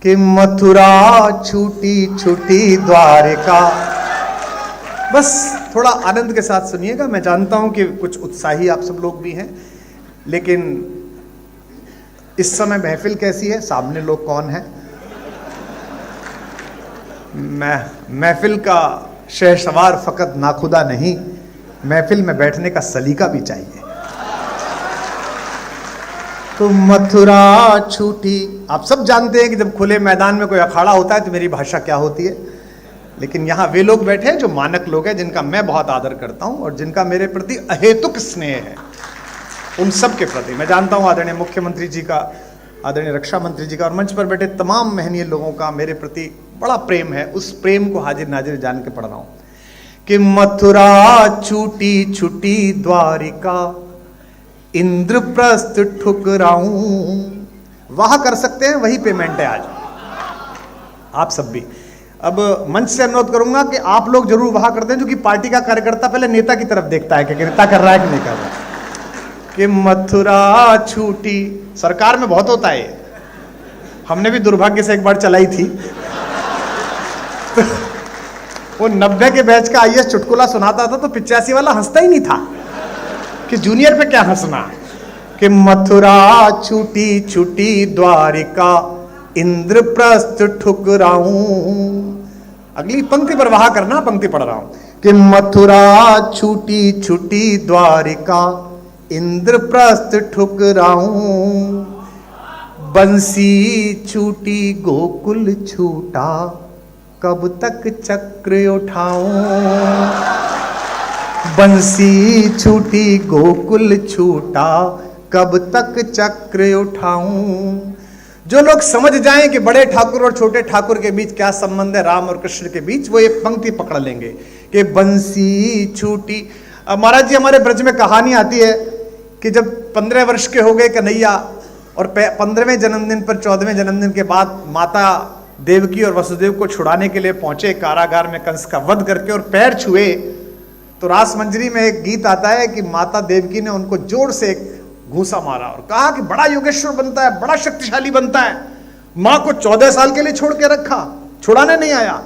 कि मथुरा छूटी छूटी द्वारिका। बस थोड़ा आनंद के साथ सुनिएगा। मैं जानता हूं कि कुछ उत्साही आप सब लोग भी हैं, लेकिन इस समय महफिल कैसी है, सामने लोग कौन है। महफिल का शहसवार फकत नाखुदा नहीं, महफिल में बैठने का सलीका भी चाहिए। तो मथुरा छूटी, आप सब जानते हैं कि जब खुले मैदान में कोई अखाड़ा होता है तो मेरी भाषा क्या होती है, लेकिन यहाँ वे लोग बैठे हैं जो मानक लोग हैं, जिनका मैं बहुत आदर करता हूँ और जिनका मेरे प्रति अहेतुक स्नेह है। उन सब के प्रति मैं जानता हूँ आदरणीय मुख्यमंत्री जी का, आदरणीय रक्षा मंत्री जी का और मंच पर बैठे तमाम महनीय लोगों का मेरे प्रति बड़ा प्रेम है। उस प्रेम को हाजिर नाजिर जान के पढ़ रहा हूँ कि मथुरा छूटी छूटी द्वारिका, इंद्रप्रस्थ ठुकराऊं। वहां कर सकते हैं, वही पेमेंट है आज आप सब भी। अब मंच से अनुरोध करूंगा कि आप लोग जरूर वहां करते हैं, जो कि पार्टी का कार्यकर्ता पहले नेता की तरफ देखता है कि नेता कर रहा है कि नहीं कर रहा है। कि मथुरा छूटी, सरकार में बहुत होता है, हमने भी दुर्भाग्य से एक बार चलाई थी। तो वो 90 के बैच का आईएएस चुटकुला सुनाता था तो 85 वाला हंसता ही नहीं था कि जूनियर पे क्या हंसना। कि मथुरा छूटी छूटी द्वारिका, इंद्रप्रस्थ ठुकराऊं। अगली पंक्ति पर वहा करना, पंक्ति पढ़ रहा हूं कि मथुरा छूटी छूटी द्वारिका, इंद्रप्रस्थ ठुकराऊं। बंसी छूटी गोकुल छूटा, कब तक चक्र उठाऊं। बंसी छूटी गोकुल छूटा, कब तक चक्र उठाऊं। जो लोग समझ जाएं कि बड़े ठाकुर और छोटे ठाकुर के बीच क्या संबंध है, राम और कृष्ण के बीच, वो ये पंक्ति पकड़ लेंगे कि बंसी छूटी। महाराज जी, हमारे ब्रज में कहानी आती है कि जब 15 वर्ष के हो गए कन्हैया और 15वें जन्मदिन पर 14वें जन्मदिन के बाद माता देवकी और वसुदेव को छुड़ाने के लिए पहुंचे कारागार में कंस का वध करके और पैर छुए, तो रास मंजरी में एक गीत आता है कि माता देवकी ने उनको जोर से एक घूंसा मारा और कहा कि बड़ा योगेश्वर बनता है, बड़ा शक्तिशाली बनता है। मां को 14 साल के लिए छोड़ के रखा, छुड़ाने नहीं आया।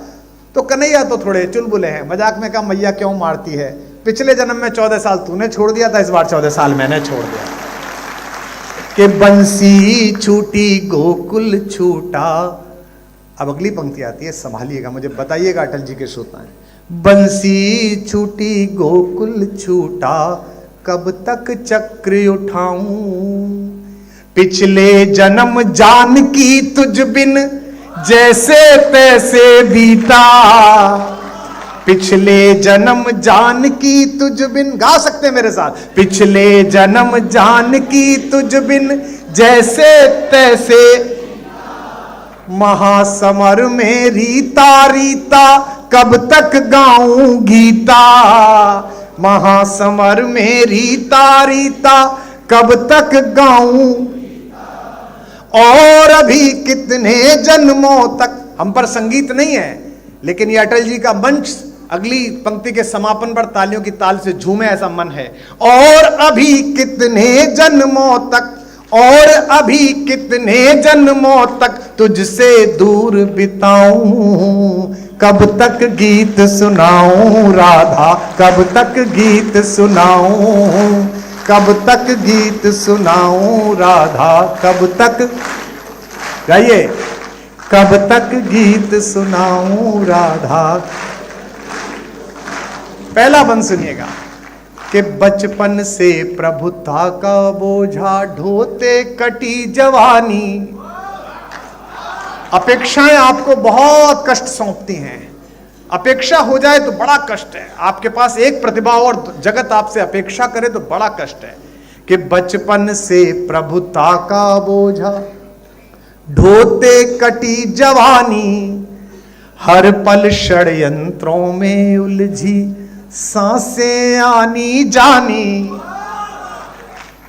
तो कन्हैया तो थोड़े चुलबुले हैं, मजाक में कहा मैया क्यों मारती है, पिछले जन्म में 14 साल तूने छोड़ दिया था, इस बार 14 साल मैंने छोड़ दिया। कि बंसी छूटी गोकुल छूटा। अब अगली पंक्ति आती है, संभालिएगा, मुझे बताइएगा अटल जी के श्रोता हैं। बंसी छूटी गोकुल छूटा, कब तक चक्र उठाऊं। पिछले जन्म जानकी तुझ बिन जैसे तैसे बीता। पिछले जन्म जानकी तुझ बिन, गा सकते मेरे साथ। पिछले जन्म जानकी तुझ बिन जैसे तैसे, महासमर में रीता रीता, कब तक गाऊं गीता। महासमर में रीता रीता, कब तक गाऊं। और अभी कितने जन्मों तक, हम पर संगीत नहीं है लेकिन ये अटल जी का मंच अगली पंक्ति के समापन पर तालियों की ताल से झूमे ऐसा मन है। और अभी कितने जन्मों तक, और अभी कितने जन्मों तक तुझसे दूर बिताऊं। कब तक गीत सुनाऊं राधा, कब तक गीत सुनाऊं। कब तक गीत सुनाऊं राधा, कब तक, गाइए, कब तक गीत सुनाऊं राधा। पहला बंद सुनिएगा कि बचपन से प्रभुता का बोझा ढोते कटी जवानी। अपेक्षाएं आपको बहुत कष्ट सौंपती हैं। अपेक्षा हो जाए तो बड़ा कष्ट है। आपके पास एक प्रतिभा और जगत आपसे अपेक्षा करे तो बड़ा कष्ट है। कि बचपन से प्रभुता का बोझा ढोते कटी जवानी, हर पल षड्यंत्रों में उलझी सांसें आनी जानी।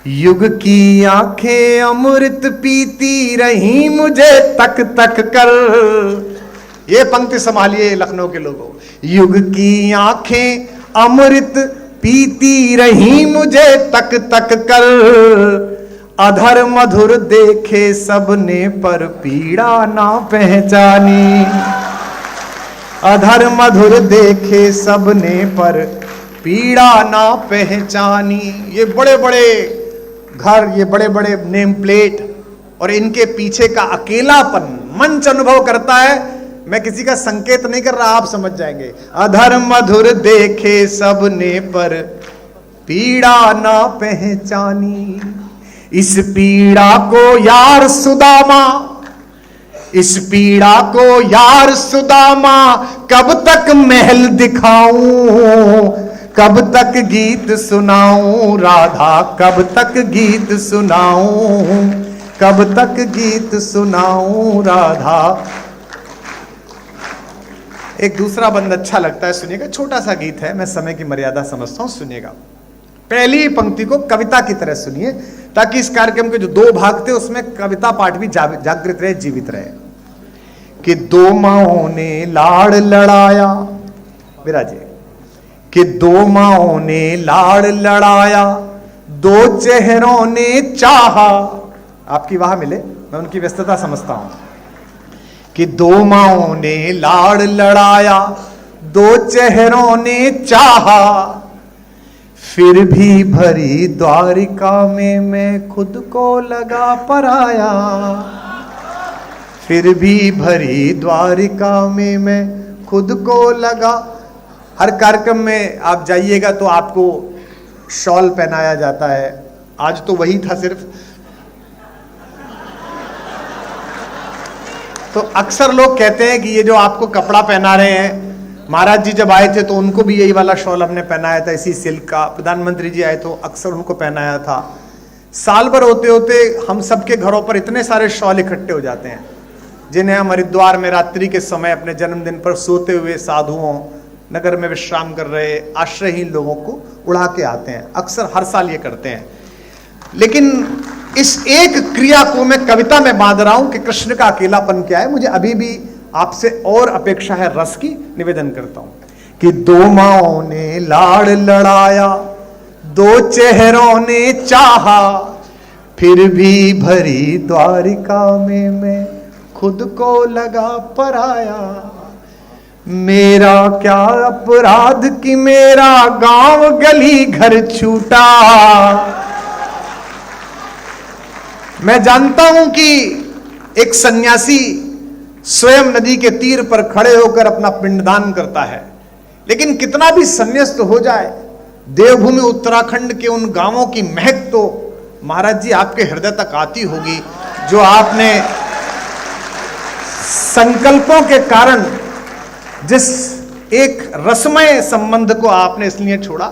युग की आंखें अमृत पीती रही मुझे तक तक कर। ये पंक्ति संभालिए लखनऊ के लोगों। युग की आंखें अमृत पीती रही मुझे तक तक कर। अधर मधुर देखे सबने पर पीड़ा ना पहचानी। अधर मधुर देखे सबने पर पीड़ा ना पहचानी। ये बड़े बड़े घर, ये बड़े बड़े नेम प्लेट और इनके पीछे का अकेलापन मंच अनुभव करता है। मैं किसी का संकेत नहीं कर रहा, आप समझ जाएंगे। अधर मधुर देखे सबने पर पीड़ा ना पहचानी। इस पीड़ा को यार सुदामा, इस पीड़ा को यार सुदामा कब तक महल दिखाऊं, कब तक गीत सुनाऊं राधा, कब तक गीत सुनाऊं, कब तक गीत सुनाऊं राधा। एक दूसरा बंद अच्छा लगता है, सुनिएगा। छोटा सा गीत है, मैं समय की मर्यादा समझता हूं, सुनिएगा। पहली पंक्ति को कविता की तरह सुनिए, ताकि इस कार्यक्रम के जो दो भाग थे उसमें कविता पाठ भी जागृत रहे, जीवित रहे। कि दो माओं ने लाड़ लड़ाया, विराजे। कि दो माओं ने लाड़ लड़ाया, दो चेहरों ने चाहा। आपकी वाह मिले, मैं उनकी व्यस्तता समझता हूं। कि दो माओं ने लाड़ लड़ाया, दो चेहरों ने चाहा। फिर भी भरी द्वारिका में मैं खुद को लगा पराया। फिर भी भरी द्वारिका में मैं खुद को लगा। हर कार्यक्रम में आप जाइएगा तो आपको शॉल पहनाया जाता है। आज तो वही था सिर्फ। तो अक्सर लोग कहते हैं कि ये जो आपको कपड़ा पहना रहे हैं, महाराज जी जब आए थे तो उनको भी यही वाला शॉल हमने पहनाया था, इसी सिल्क का। प्रधानमंत्री जी आए तो अक्सर उनको पहनाया था। साल भर होते होते हम सबके घरों पर इतने सारे शॉल इकट्ठे हो जाते हैं, जिन्हें हम हरिद्वार में रात्रि के समय अपने जन्मदिन पर सोते हुए साधुओं, नगर में विश्राम कर रहे आश्रयहीन लोगों को उड़ा के आते हैं। अक्सर हर साल ये करते हैं। लेकिन इस एक क्रिया को मैं कविता में बांध रहा हूं कि कृष्ण का अकेलापन क्या है। मुझे अभी भी आपसे और अपेक्षा है, रस की। निवेदन करता हूं कि दो माओं ने लाड़ लड़ाया, दो चेहरों ने चाहा। फिर भी भरी द्वारिका में मैं खुद को लगा पराया। मेरा क्या अपराध कि मेरा गांव गली घर छूटा। मैं जानता हूं कि एक सन्यासी स्वयं नदी के तीर पर खड़े होकर अपना पिंडदान करता है, लेकिन कितना भी संन्यास्त हो जाए, देवभूमि उत्तराखंड के उन गांवों की महक तो महाराज जी आपके हृदय तक आती होगी, जो आपने संकल्पों के कारण जिस एक रसमय संबंध को आपने इसलिए छोड़ा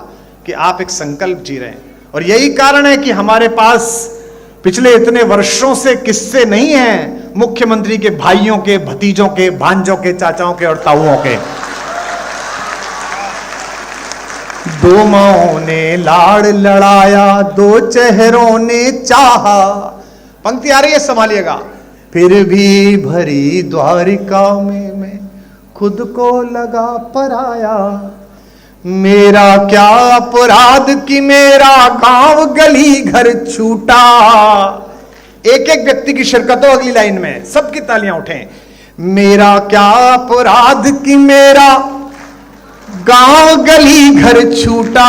कि आप एक संकल्प जी रहे हैं। और यही कारण है कि हमारे पास पिछले इतने वर्षों से किस्से नहीं हैं मुख्यमंत्री के भाइयों के, भतीजों के, भांजों के, चाचाओं के और ताऊओं के। दो माओं ने लाड़ लड़ाया, दो चेहरों ने चाहा। पंक्ति आ रही है, संभालिएगा। फिर भी भरी द्वारिका में मैं खुद को लगा पराया। मेरा क्या अपराध कि मेरा गांव गली घर छूटा। एक एक व्यक्ति की शिरकत हो अगली लाइन में, सबकी तालियां उठें। मेरा क्या अपराध कि मेरा गांव गली घर छूटा।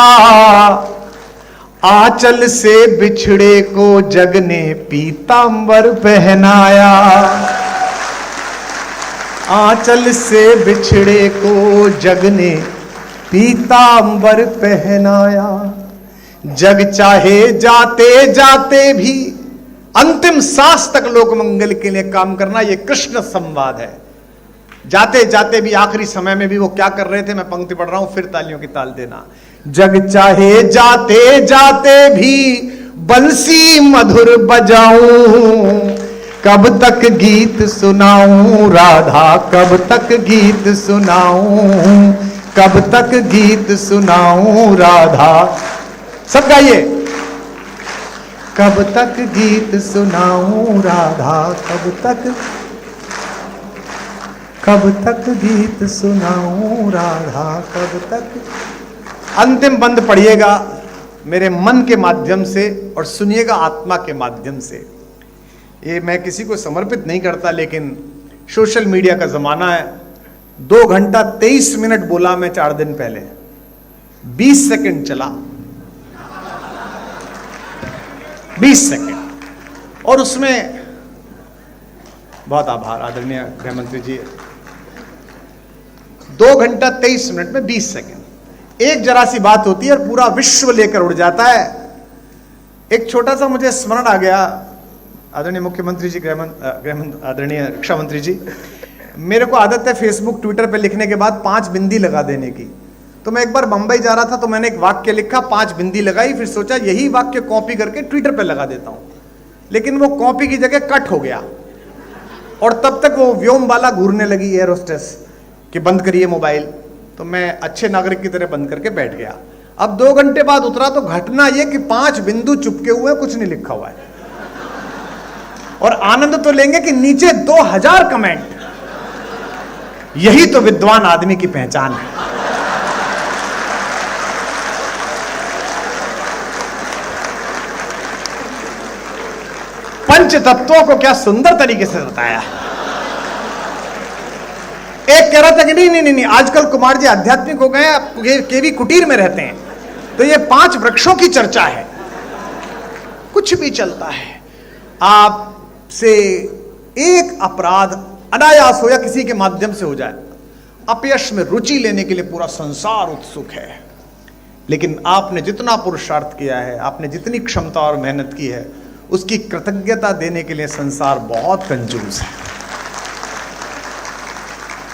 आंचल से बिछड़े को जग ने पीतांबर पहनाया। आंचल से बिछड़े को जग ने पीतांबर पहनाया। जग चाहे जाते जाते भी अंतिम सांस तक लोक मंगल के लिए काम करना, यह कृष्ण संवाद है। जाते जाते भी, आखिरी समय में भी वो क्या कर रहे थे, मैं पंक्ति पढ़ रहा हूं, फिर तालियों की ताल देना। जग चाहे जाते जाते भी बंसी मधुर बजाऊं, कब तक गीत सुनाऊं राधा, कब तक गीत सुनाऊं, कब तक गीत सुनाऊं राधा। सब गाइए। कब तक गीत सुनाऊं राधा, कब तक गीत सुनाऊं राधा, कब तक। अंतिम बंद पढ़िएगा, मेरे मन के माध्यम से और सुनिएगा आत्मा के माध्यम से। ये मैं किसी को समर्पित नहीं करता, लेकिन सोशल मीडिया का जमाना है। 2 घंटा 23 मिनट बोला मैं 4 दिन पहले, 20 सेकंड चला, 20 सेकंड, और उसमें बहुत आभार आदरणीय गृह मंत्री जी। 2 घंटा 23 मिनट में 20 सेकंड, एक जरा सी बात होती है और पूरा विश्व लेकर उड़ जाता है। एक छोटा सा मुझे स्मरण आ गया, आदरणीय मुख्यमंत्री जी, आदरणीय रक्षा मंत्री जी, मेरे को आदत है फेसबुक ट्विटर पे लिखने के बाद 5 बिंदी लगा देने की। तो मैं एक बार बंबई जा रहा था तो मैंने एक वाक्य लिखा, 5 बिंदी लगाई, फिर सोचा यही वाक्य कॉपी करके ट्विटर पे लगा देता हूं, लेकिन वो कॉपी की जगह कट हो गया और तब तक वो व्योम वाला घूरने लगी एयर होस्टेस कि बंद करिए मोबाइल। तो मैं अच्छे नागरिक की तरह बंद करके बैठ गया। अब 2 घंटे बाद उतरा तो घटना यह कि 5 बिंदु चुपके हुए, कुछ नहीं लिखा हुआ है, और आनंद तो लेंगे कि नीचे 2000 कमेंट। यही तो विद्वान आदमी की पहचान है। पंच तत्वों को क्या सुंदर तरीके से बताया। एक कह रहा था कि नहीं, आजकल कुमार जी आध्यात्मिक हो गए हैं, केवी कुटीर में रहते हैं, तो ये 5 वृक्षों की चर्चा है। कुछ भी चलता है। आपसे एक अपराध अनायास हो या किसी के माध्यम से हो जाए, अपयश में रुचि लेने के लिए पूरा संसार उत्सुक है, लेकिन आपने जितना पुरुषार्थ किया है, आपने जितनी क्षमता और मेहनत की है, उसकी कृतज्ञता देने के लिए संसार बहुत कंजूस है।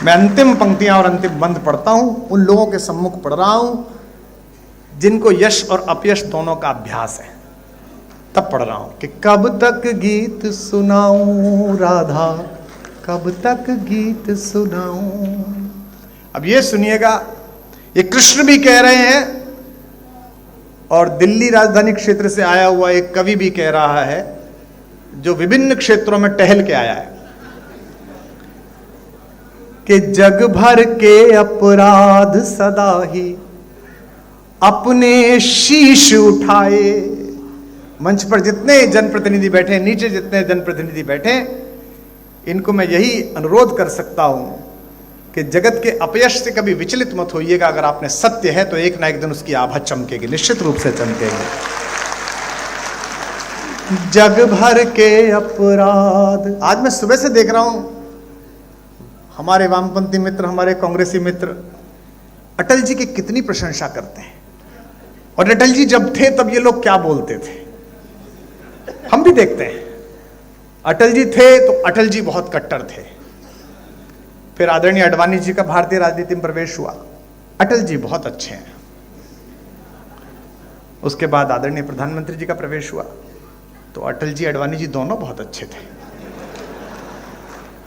मैं अंतिम पंक्तियां और अंतिम बंद पढ़ता हूं, उन लोगों के सम्मुख पढ़ रहा हूं जिनको यश और अपयश दोनों का अभ्यास है, तब पढ़ रहा हूं कि कब तक गीत सुनाऊं राधा, कब तक गीत सुनाऊं। अब ये सुनिएगा, ये कृष्ण भी कह रहे हैं और दिल्ली राजधानी क्षेत्र से आया हुआ एक कवि भी कह रहा है, जो विभिन्न क्षेत्रों में टहल के आया है, कि जग भर के अपराध सदा ही अपने शीश उठाए। मंच पर जितने जनप्रतिनिधि बैठे, नीचे जितने जनप्रतिनिधि बैठे, इनको मैं यही अनुरोध कर सकता हूं कि जगत के अपयश से कभी विचलित मत होइएगा। अगर आपने सत्य है तो एक ना एक दिन उसकी आभा चमकेगी, निश्चित रूप से चमकेगी। जग भर के अपराध। आज मैं सुबह से देख रहा हूं हमारे वामपंथी मित्र, हमारे कांग्रेसी मित्र अटल जी की कितनी प्रशंसा करते हैं, और अटल जी जब थे तब ये लोग क्या बोलते थे हम भी देखते हैं। अटल जी थे तो अटल जी बहुत कट्टर थे, फिर आदरणीय अडवाणी जी का भारतीय राजनीति में प्रवेश हुआ, अटल जी बहुत अच्छे हैं। उसके बाद आदरणीय प्रधानमंत्री जी का प्रवेश हुआ तो अटल जी अडवाणी जी दोनों बहुत अच्छे थे।